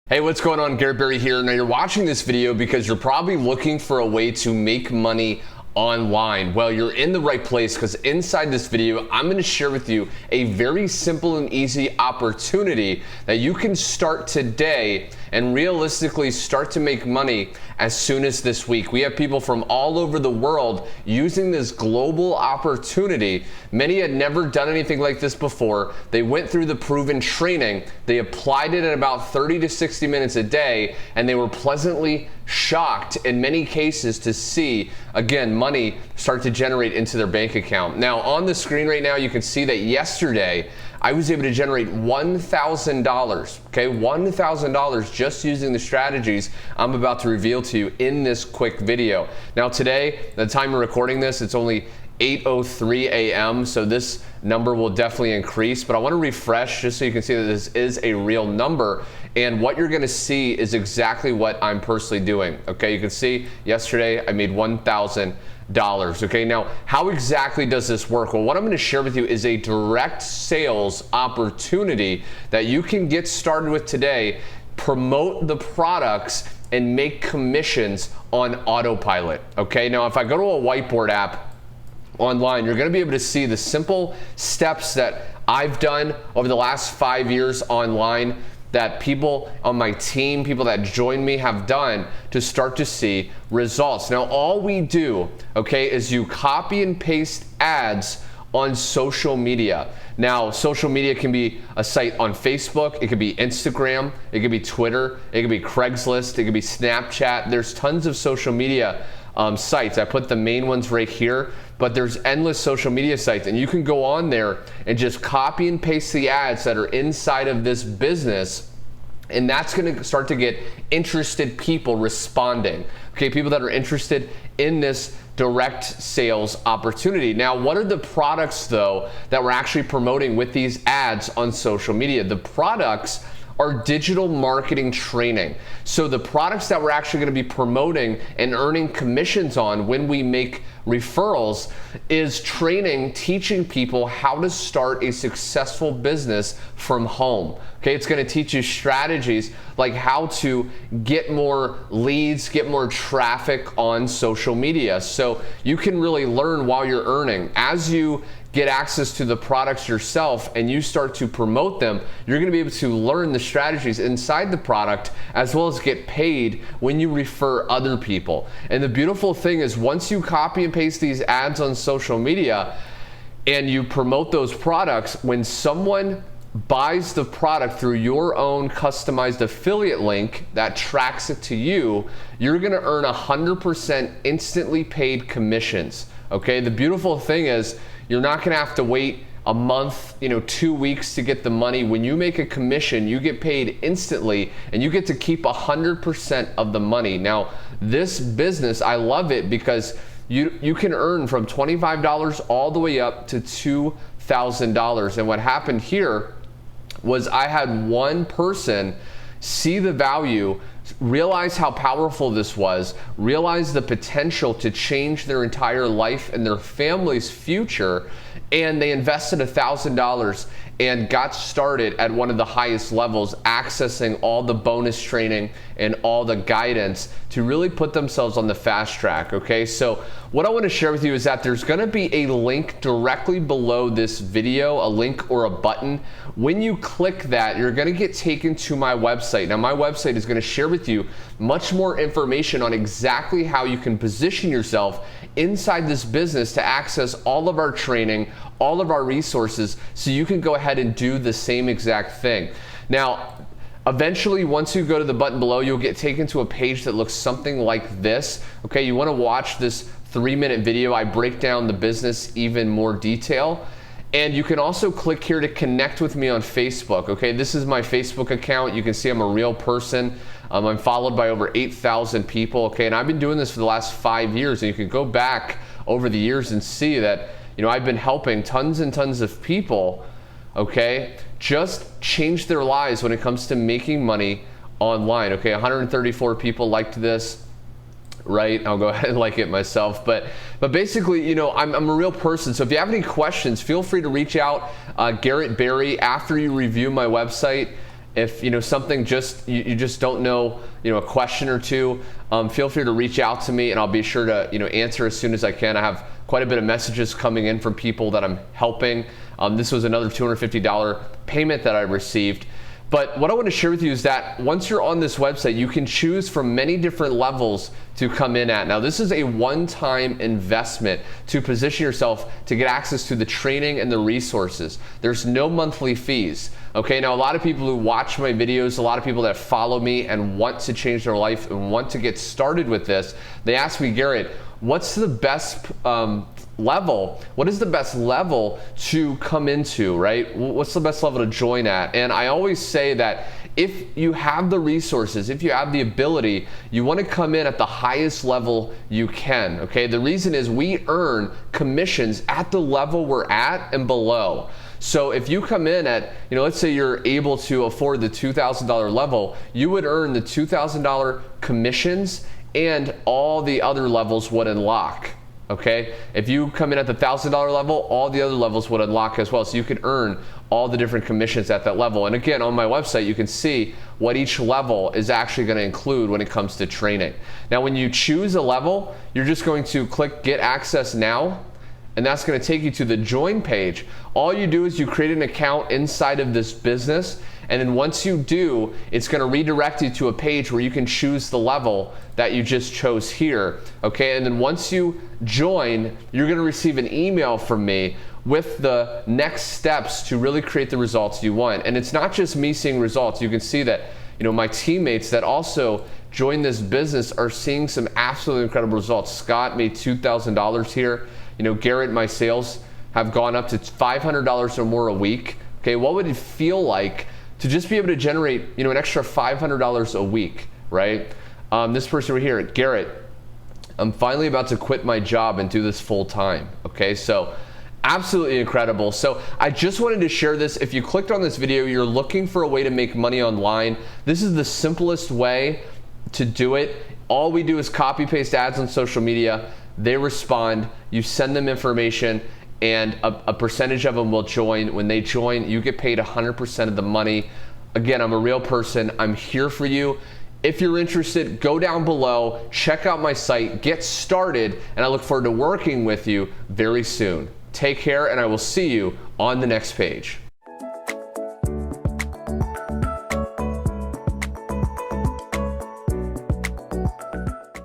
Hey, what's going on? Garrett Berry here. Now you're watching this video because you're probably looking for a way to make money online. Well, you're in the right place because inside this video, I'm going to share with you a very simple and easy opportunity that you can start today and realistically start to make money as soon as this week. We have people from all over the world using this global opportunity. Many had never done anything like this before. They went through the proven training. They applied it in about 30 to 60 minutes a day, and they were pleasantly shocked in many cases to see, again, money start to generate into their bank account. Now, on the screen right now, you can see that yesterday, I was able to generate $1,000, okay? $1,000 just using the strategies I'm about to reveal to you in this quick video. Now today, the time we're recording this, it's only 8:03 a.m., so this number will definitely increase, but I want to refresh just so you can see that this is a real number, and what you're going to see is exactly what I'm personally doing, okay? You can see yesterday I made $1,000. Okay, now how exactly does this work? Well, what I'm going to share with you is a direct sales opportunity that you can get started with today, promote the products, and make commissions on autopilot. Okay, now if I go to a whiteboard app online, you're going to be able to see the simple steps that I've done over the last 5 years online, that people on my team, people that join me, have done to start to see results. Now, all we do, okay, is you copy and paste ads on social media. Now, social media can be a site on Facebook, it could be Instagram, it could be Twitter, it could be Craigslist, it could be Snapchat. There's tons of social media sites. I put the main ones right here, but there's endless social media sites, and you can go on there and just copy and paste the ads that are inside of this business, and that's going to start to get interested people responding. Okay, people that are interested in this direct sales opportunity. Now, what are the products though that we're actually promoting with these ads on social media? The products are digital marketing training. So the products that we're actually going to be promoting and earning commissions on when we make referrals is training, teaching people how to start a successful business from home. Okay, it's going to teach you strategies like how to get more leads, get more traffic on social media. So you can really learn while you're earning. As you get access to the products yourself and you start to promote them, you're going to be able to learn the strategies inside the product as well as get paid when you refer other people. And the beautiful thing is, once you copy and paste these ads on social media and you promote those products, when someone buys the product through your own customized affiliate link that tracks it to you, you're going to earn 100% instantly paid commissions. Okay, the beautiful thing is, you're not going to have to wait a month, 2 weeks to get the money. When you make a commission, you get paid instantly, and you get to keep 100% of the money. Now, this business, I love it because you can earn from $25 all the way up to $2,000. And what happened here was I had one person see the value, realize how powerful this was, realize the potential to change their entire life and their family's future, and they invested $1,000 and got started at one of the highest levels, accessing all the bonus training and all the guidance to really put themselves on the fast track. Okay, so what I want to share with you is that there's going to be a link directly below this video, a link or a button. When you click that, you're going to get taken to my website. Now, my website is going to share with you much more information on exactly how you can position yourself inside this business to access all of our training, all of our resources, so you can go ahead and do the same exact thing. Now, eventually, once you go to the button below, you'll get taken to a page that looks something like this. Okay, you want to watch this 3-minute video. I break down the business even more detail. And you can also click here to connect with me on Facebook. Okay, this is my Facebook account. You can see I'm a real person. I'm followed by over 8,000 people. Okay, and I've been doing this for the last 5 years. And you can go back over the years and see that, I've been helping tons and tons of people, okay, just change their lives when it comes to making money online. Okay, 134 people liked this. Right, I'll go ahead and like it myself, but basically, I'm a real person. So if you have any questions, feel free to reach out, Garrett Berry, after you review my website If something you just don't know, a question or two, feel free to reach out to me and I'll be sure to answer as soon as I can. I have quite a bit of messages coming in from people that I'm helping. This was another $250 payment that I received. But what I want to share with you is that once you're on this website, you can choose from many different levels to come in at. Now, this is a one-time investment to position yourself to get access to the training and the resources. There's no monthly fees. Okay, now a lot of people who watch my videos, a lot of people that follow me and want to change their life and want to get started with this, they ask me, Garrett, what's the best level? What is the best level to come into, right? What's the best level to join at? And I always say that if you have the resources, if you have the ability, you want to come in at the highest level you can, okay? The reason is we earn commissions at the level we're at and below. So if you come in at, let's say you're able to afford the $2,000 level, you would earn the $2,000 commissions and all the other levels would unlock. Okay, if you come in at the $1,000 level, all the other levels would unlock as well. So you can earn all the different commissions at that level. And again, on my website, you can see what each level is actually going to include when it comes to training. Now, when you choose a level, you're just going to click Get Access Now, and that's going to take you to the Join page. All you do is you create an account inside of this business, and then once you do, it's going to redirect you to a page where you can choose the level that you just chose here. Okay, and then once you join, you're going to receive an email from me with the next steps to really create the results you want. And it's not just me seeing results. You can see that my teammates that also joined this business are seeing some absolutely incredible results. Scott made $2,000 here. Garrett, my sales have gone up to $500 or more a week. Okay, what would it feel like to just be able to generate an extra $500 a week, right? This person right here, Garrett, I'm finally about to quit my job and do this full time. Okay, so absolutely incredible. So I just wanted to share this. If you clicked on this video, you're looking for a way to make money online. This is the simplest way to do it. All we do is copy paste ads on social media. They respond, you send them information, and a percentage of them will join. When they join, you get paid 100% of the money. Again, I'm a real person. I'm here for you. If you're interested, go down below, check out my site, get started, and I look forward to working with you very soon. Take care, and I will see you on the next page.